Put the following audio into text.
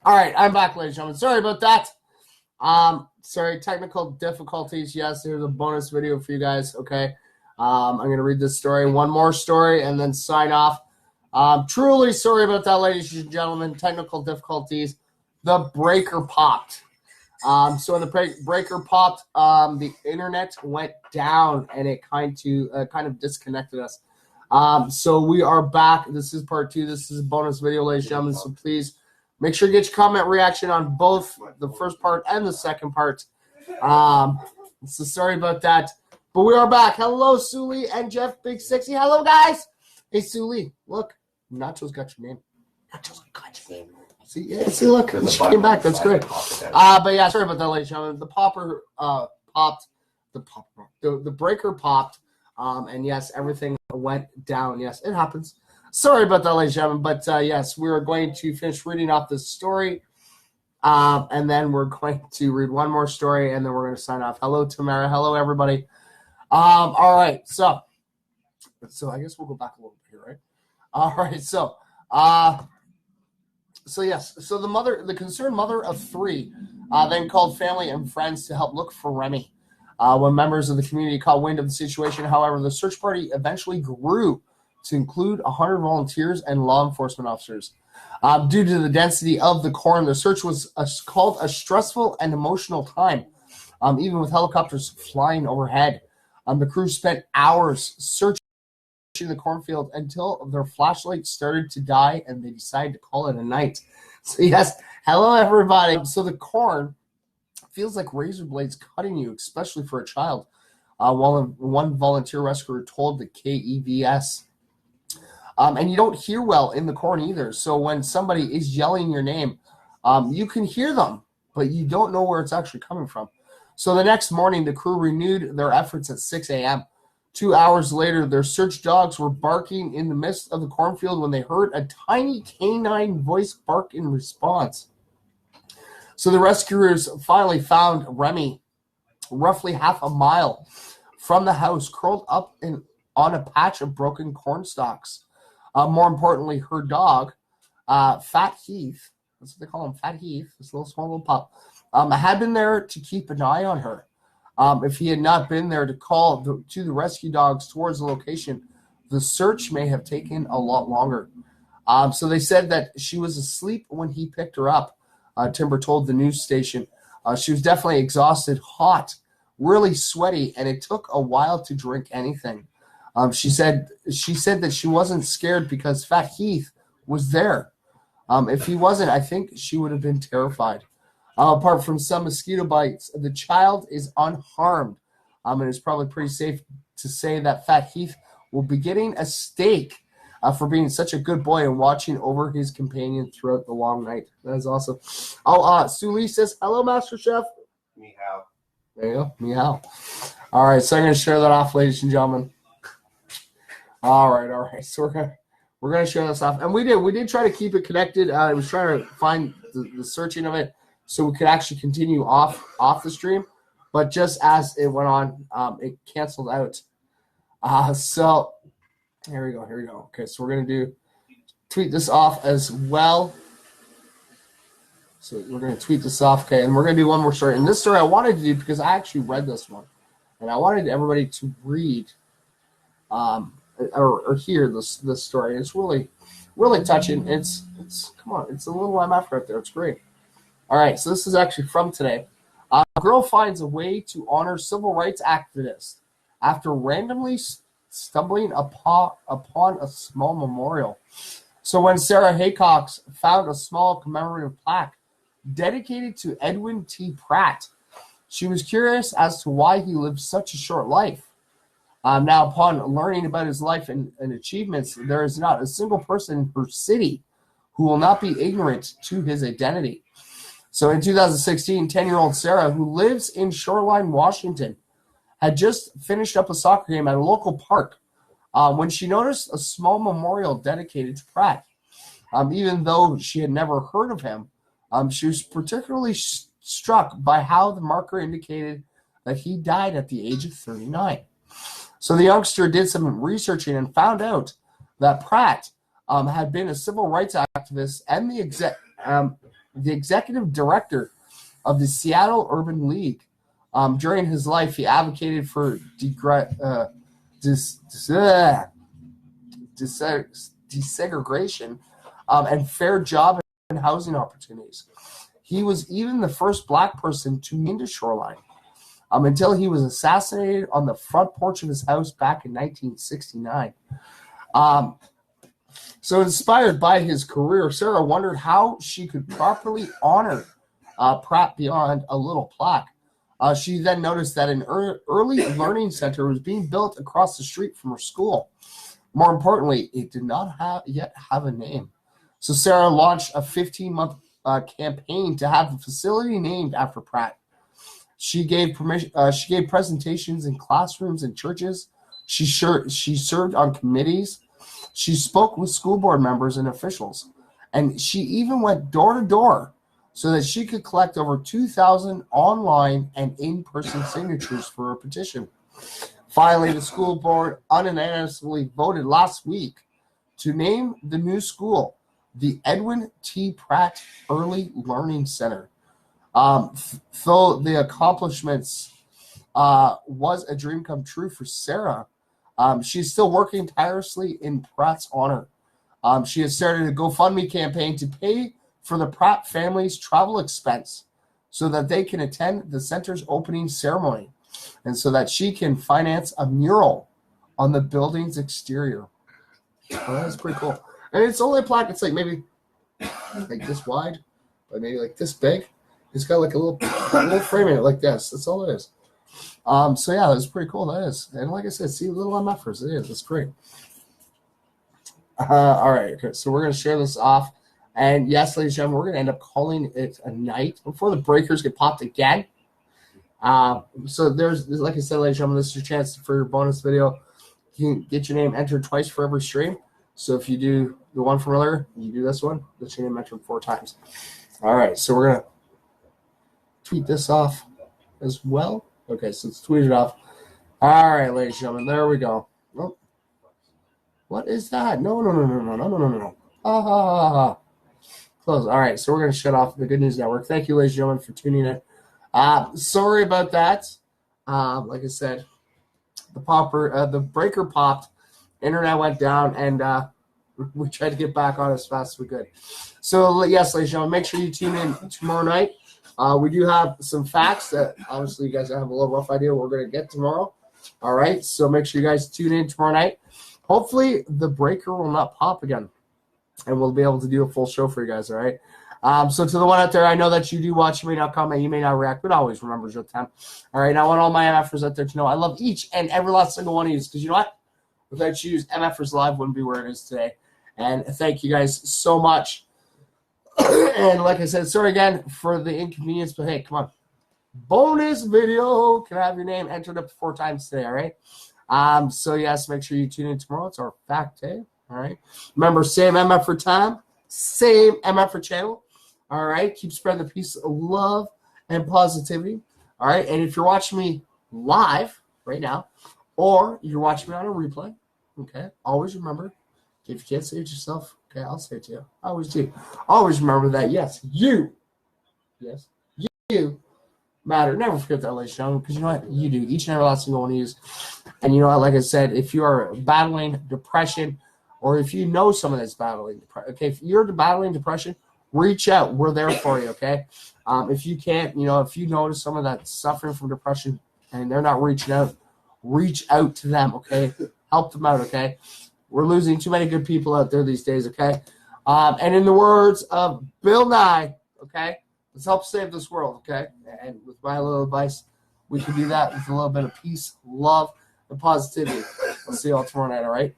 All right, I'm back, ladies and gentlemen. Sorry about that. Sorry, technical difficulties. Yes, there's a bonus video for you guys. Okay. I'm going to read this story, one more story, and then sign off. Truly sorry about that, ladies and gentlemen. Technical difficulties. The breaker popped. So when the breaker popped, the internet went down, and it kind of disconnected us. So we are back. This is part 2. This is a bonus video, ladies and gentlemen. So please make sure you get your comment reaction on both the first part and the second part. So sorry about that. But we are back. Hello, Suli and Jeff Big Sexy. Hello, guys. Hey, Suli, look. Nacho's got your name. Nacho's got your name. See, look. She came back. That's great. But yeah, sorry about that, ladies and gentlemen. The popper popped. The breaker popped. And yes, everything went down. Yes, it happens. Sorry about that, ladies and gentlemen. But yes, we're going to finish reading off this story. And then we're going to read one more story, and then we're going to sign off. Hello, Tamara. Hello, everybody. All right. So I guess we'll go back a little bit here, right? All right. So yes. So the concerned mother of 3, then called family and friends to help look for Remy. When members of the community caught wind of the situation, however, the search party eventually grew to include 100 volunteers and law enforcement officers. Due to the density of the corn, the search was called a stressful and emotional time, even with helicopters flying overhead. The crew spent hours searching the cornfield until their flashlights started to die, and they decided to call it a night. So yes, hello, everybody. So the corn feels like razor blades cutting you, especially for a child. One volunteer rescuer told the KEVS. And you don't hear well in the corn either. So when somebody is yelling your name, you can hear them, but you don't know where it's actually coming from. So the next morning, the crew renewed their efforts at 6 a.m. 2 hours later, their search dogs were barking in the midst of the cornfield when they heard a tiny canine voice bark in response. So the rescuers finally found Remy roughly half a mile from the house, curled up on a patch of broken corn stalks. More importantly, her dog, Fat Heath, that's what they call him, Fat Heath, this small little pup, had been there to keep an eye on her. If he had not been there to call to the rescue dogs towards the location, the search may have taken a lot longer. So they said that she was asleep when he picked her up, Timber told the news station. She was definitely exhausted, hot, really sweaty, and it took a while to drink anything. She said that she wasn't scared because Fat Heath was there. If he wasn't, I think she would have been terrified. Apart from some mosquito bites, the child is unharmed. And it's probably pretty safe to say that Fat Heath will be getting a steak for being such a good boy and watching over his companion throughout the long night. That is awesome. Suli says, hello, Master Chef. Meow. There you go. Meow. All right, so I'm going to share that off, ladies and gentlemen. All right. So we're gonna show this off, and we did try to keep it connected. I was trying to find the searching of it so we could actually continue off the stream, but just as it went on, it canceled out. So here we go. Okay, so we're gonna tweet this off as well. So we're gonna tweet this off, okay, and we're gonna do one more story. And this story I wanted to do because I actually read this one, and I wanted everybody to read. Or hear this story. It's really, really touching. It's come on, it's a little MF right there. It's great. All right, so this is actually from today. A girl finds a way to honor civil rights activist after randomly stumbling upon a small memorial. So when Sarah Haycox found a small commemorative plaque dedicated to Edwin T. Pratt, she was curious as to why he lived such a short life. Now, upon learning about his life and achievements, there is not a single person in her city who will not be ignorant to his identity. So in 2016, 10-year-old Sarah, who lives in Shoreline, Washington, had just finished up a soccer game at a local park when she noticed a small memorial dedicated to Pratt. Even though she had never heard of him, she was particularly struck by how the marker indicated that he died at the age of 39. So the youngster did some researching and found out that Pratt had been a civil rights activist and the the executive director of the Seattle Urban League. During his life, he advocated for desegregation and fair job and housing opportunities. He was even the first black person to name the shoreline until he was assassinated on the front porch of his house back in 1969. So inspired by his career, Sarah wondered how she could properly honor Pratt beyond a little plaque. She then noticed that an early learning center was being built across the street from her school. More importantly, it did not yet have a name. So Sarah launched a 15-month campaign to have the facility named after Pratt. She gave presentations in classrooms and churches. She served on committees. She spoke with school board members and officials, and she even went door to door so that she could collect over 2,000 online and in-person signatures for a petition. Finally, the school board unanimously voted last week to name the new school the Edwin T. Pratt Early Learning Center. Though the accomplishments was a dream come true for Sarah, she's still working tirelessly in Pratt's honor. She has started a GoFundMe campaign to pay for the Pratt family's travel expense so that they can attend the center's opening ceremony and so that she can finance a mural on the building's exterior. Oh, that's pretty cool. And it's only a plaque. It's like maybe like this wide, but maybe like this big. It's got like a little frame in it like this. That's all it is. So yeah, that's pretty cool. That is. And like I said, see little MFers. It is. It's great. All right. Okay. So we're going to share this off. And yes, ladies and gentlemen, we're going to end up calling it a night before the breakers get popped again. So there's, like I said, ladies and gentlemen, this is your chance for your bonus video. You can get your name entered twice for every stream. So if you do the one from earlier, you do this one, get your name entered 4 times. All right. So we're going to tweet this off as well. Okay, so it's tweeted off. All right, ladies and gentlemen, there we go. Oh, what is that? No. Close. All right, so we're going to shut off the Good News Network. Thank you, ladies and gentlemen, for tuning in. Sorry about that. Like I said, the breaker popped, internet went down, and we tried to get back on as fast as we could. So, yes, ladies and gentlemen, make sure you tune in tomorrow night. We do have some facts that obviously you guys have a little rough idea what we're going to get tomorrow. All right, so make sure you guys tune in tomorrow night. Hopefully the breaker will not pop again, and we'll be able to do a full show for you guys, all right? So to the one out there, I know that you do watch, you may not comment, you may not react, but always remember it's your time. All right, I want all my MFers out there to know I love each and every last single one of you, because you know what? Without you, MFers Live wouldn't be where it is today. And thank you guys so much. And like I said, sorry again for the inconvenience, but hey, come on. Bonus video. Can I have your name entered up 4 times today, all right? So, yes, make sure you tune in tomorrow. It's our fact day, all right? Remember, same MF for time, same MF for channel, all right? Keep spreading the peace of love and positivity, all right? And if you're watching me live right now or you're watching me on a replay, okay, always remember, if you can't say it yourself, okay, I'll say it to you. I always do. Always remember that, yes, you matter. Never forget that, ladies and gentlemen, because you know what? You do. Each and every last single one of you. And you know what? Like I said, if you are battling depression or if you know someone that's battling depression, okay, if you're battling depression, reach out. We're there for you, okay? If you can't, if you notice someone that's suffering from depression and they're not reaching out, reach out to them, okay? Help them out, okay? We're losing too many good people out there these days, okay? And in the words of Bill Nye, okay, let's help save this world, okay? And with my little advice, we can do that with a little bit of peace, love, and positivity. We'll see you all tomorrow night, all right?